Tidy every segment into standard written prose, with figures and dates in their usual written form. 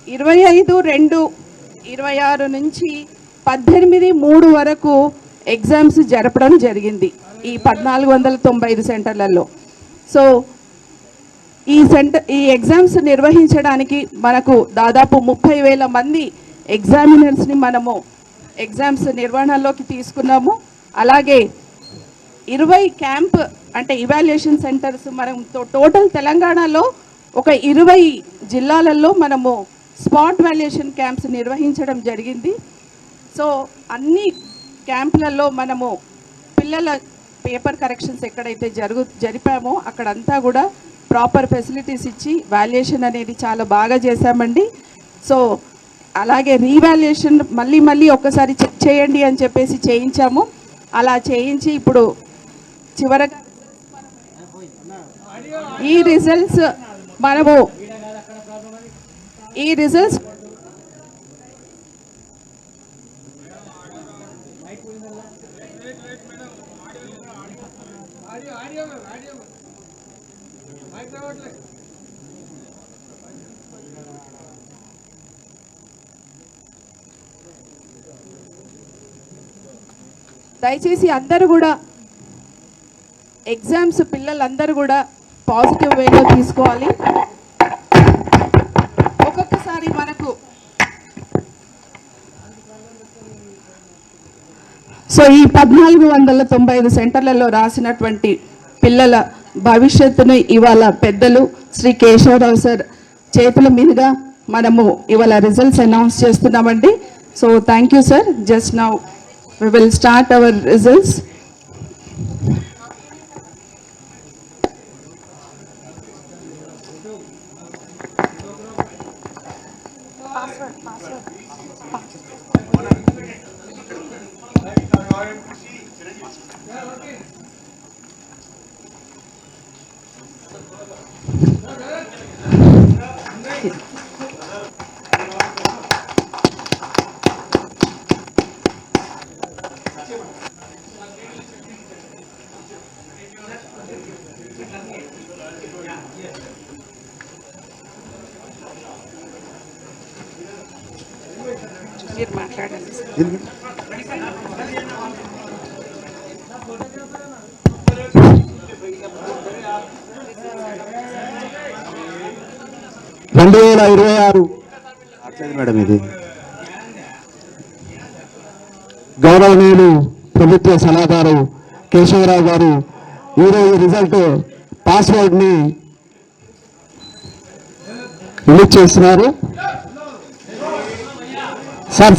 25/2/26 నుంచి 18/3 వరకు ఎగ్జామ్స్ జరపడం జరిగింది ఈ 1495 సెంటర్లలో. సో ఈ ఎగ్జామ్స్ నిర్వహించడానికి మనకు దాదాపు 30,000 మంది ఎగ్జామినర్స్ని మనము ఎగ్జామ్స్ నిర్వహణలోకి తీసుకున్నాము. అలాగే 20 క్యాంప్ అంటే ఇవాల్యుయేషన్ సెంటర్స్ మనం టోటల్ తెలంగాణలో ఒక 20 జిల్లాలలో మనము స్పాట్ వాల్యుయేషన్ క్యాంప్స్ నిర్వహించడం జరిగింది. సో అన్ని క్యాంపులలో మనము పిల్లల పేపర్ కరెక్షన్స్ ఎక్కడైతే జరిపామో అక్కడంతా కూడా ప్రాపర్ ఫెసిలిటీస్ ఇచ్చి వాల్యుయేషన్ అనేది చాలా బాగా చేశామండి. సో అలాగే రీవాల్యుయేషన్ మళ్ళీ ఒక్కసారి చెక్ చేయండి అని చెప్పేసి చేయించాము. అలా చేయించి ఇప్పుడు చివరగా ఈ రిజల్ట్స్ దయచేసి అందరూ కూడా ఎగ్జామ్స్ పిల్లలందరూ కూడా పాజిటివ్ వేలో తీసుకోవాలి. ఒక్కొక్కసారి మనకు సో ఈ 1495 సెంటర్లలో రాసినటువంటి పిల్లల భవిష్యత్తును ఇవాళ పెద్దలు శ్రీ కేశవరావు సార్ చేతుల మీదుగా మనము ఇవాళ రిజల్ట్స్ అనౌన్స్ చేస్తున్నామండి. So thank you sir. Just now we will start our results. మీరు మాట్లాడండి. 2026 మేడం ఇది గౌరవనీయులు ప్రభుత్వ సలహాదారు కేశవరావు గారు ఈరోజు రిజల్ట్ పాస్వర్డ్ని రిలీజ్ చేస్తున్నారు. Sir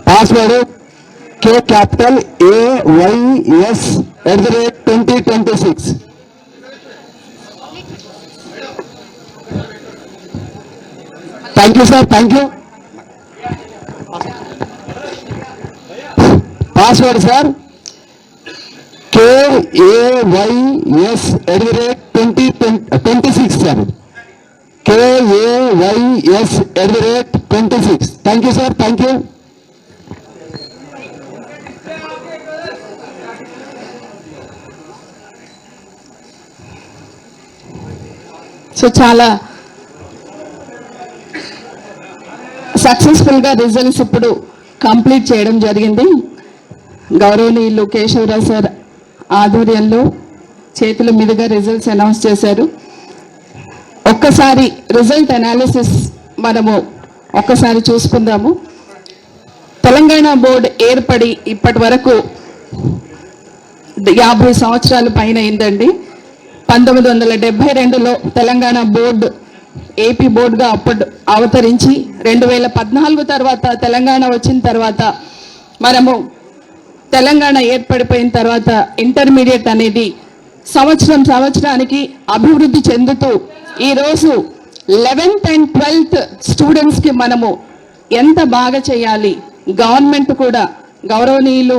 password K capital AYS @2026. Thank you sir. Thank you. Password sir KAYS @2026 sir. KAYS @2026. Thank you sir. Thank you. So చాలా సక్సెస్ఫుల్గా రిజల్ట్స్ ఇప్పుడు కంప్లీట్ చేయడం జరిగింది. గౌరవనీయులు కేశవరావు సార్ ఆధ్వర్యంలో చేతుల మీదుగా రిజల్ట్స్ అనౌన్స్ చేశారు. ఒక్కసారి రిజల్ట్ అనాలిసిస్ మనము ఒక్కసారి చూసుకుందాము. తెలంగాణ బోర్డు ఏర్పడి ఇప్పటి వరకు 50 సంవత్సరాల పైన అయిందండి. 1972లో తెలంగాణ బోర్డు ఏపీ బోర్డుగా అప్పుడు అవతరించి 2014 తర్వాత తెలంగాణ వచ్చిన తర్వాత మనము తెలంగాణ ఏర్పడిపోయిన తర్వాత ఇంటర్మీడియట్ అనేది సంవత్సరానికి అభివృద్ధి చెందుతూ ఈరోజు 11th and 12th స్టూడెంట్స్కి మనము ఎంత బాగా చేయాలి, గవర్నమెంట్ కూడా గౌరవనీయులు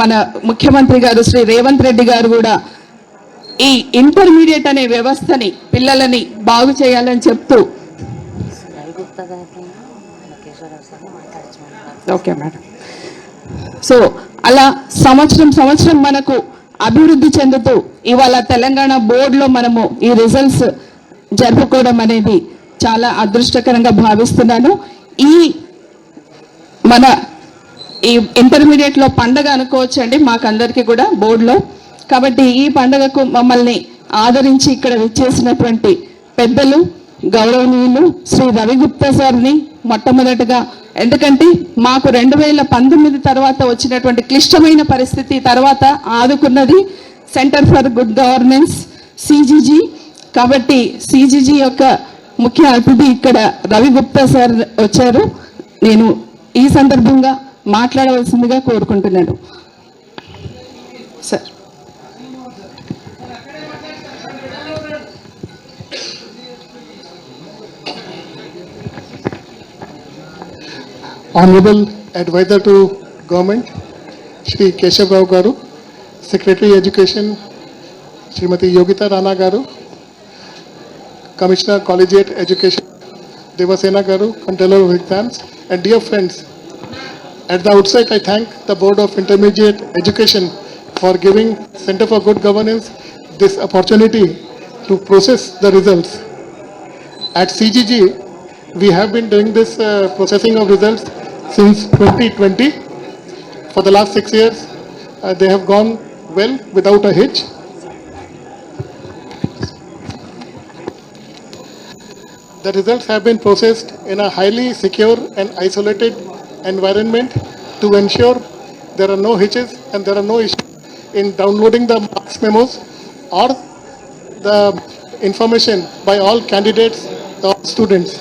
మన ముఖ్యమంత్రి గారు శ్రీ రేవంత్ రెడ్డి గారు కూడా ఈ ఇంటర్మీడియట్ అనే వ్యవస్థని పిల్లలని బాగు చేయాలని చెప్తూ ఓకే మేడం. సో అలా సంవత్సరం మనకు అభివృద్ధి చెందుతూ ఇవాళ తెలంగాణ బోర్డులో మనము ఈ రిజల్ట్స్ జరుపుకోవడం అనేది చాలా అదృష్టకరంగా భావిస్తున్నాను. మన ఈ ఇంటర్మీడియట్లో పండగ అనుకోవచ్చు అండి మాకందరికీ కూడా బోర్డులో. కాబట్టి ఈ పండగకు మమ్మల్ని ఆదరించి ఇక్కడ విచ్చేసినటువంటి పెద్దలు గౌరవనీయులు శ్రీ రవి గుప్తా సార్ని మొట్టమొదటిగా, ఎందుకంటే మాకు 2019 తర్వాత వచ్చినటువంటి క్లిష్టమైన పరిస్థితి తర్వాత ఆదుకున్నది centre for good governance CGG. కాబట్టి సిజిజి యొక్క ముఖ్య అతిథి ఇక్కడ రవి గుప్తా సార్ వచ్చారు. నేను ఈ సందర్భంగా మాట్లాడవలసిందిగా కోరుకుంటున్నాను sir. Honorable Advisor to Government, Shri Keshav Rao Garu, Secretary Education, Srimati Yogita Rana Garu, Commissioner Collegiate Education, Devasena Garu, Controller of Exams, and dear friends, at the outset I thank the Board of Intermediate Education for giving Center for Good Governance this opportunity to process the results. At CGG, we have been doing this processing of results since 2020. For the last 6 years, they have gone well without a hitch. The results have been processed in a highly secure and isolated environment to ensure there are no hitches and there are no issues in downloading the marks memos or the information by all candidates or students.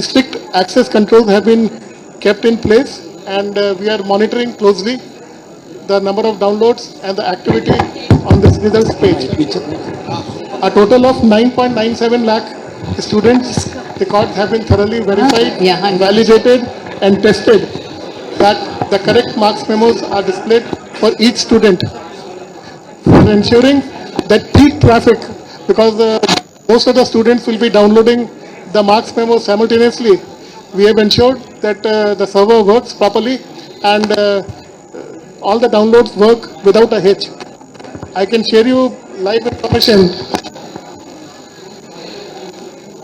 Strict access controls have been kept in place and we are monitoring closely the number of downloads and the activity on this results page. A total of 9.97 lakh students' records have been thoroughly verified, validated and tested that the correct marks memos are displayed for each student. For ensuring that peak traffic, because most of the students will be downloading the marks memos simultaneously, we have ensured that the server works properly and all the downloads work without a hitch. I can share you live information.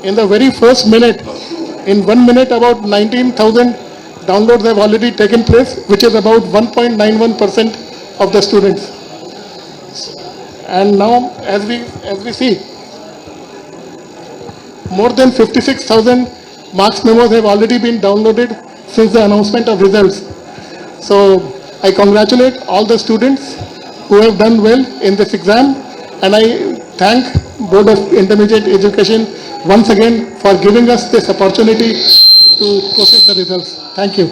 In the very first minute, in 1 minute, about 19,000 downloads have already taken place, which is about 1.91% of the students. And now, as we see, more than 56,000 marks memos have already been downloaded since the announcement of results. So I congratulate all the students who have done well in this exam, and I thank Board of Intermediate Education once again for giving us this opportunity to process the results. Thank you.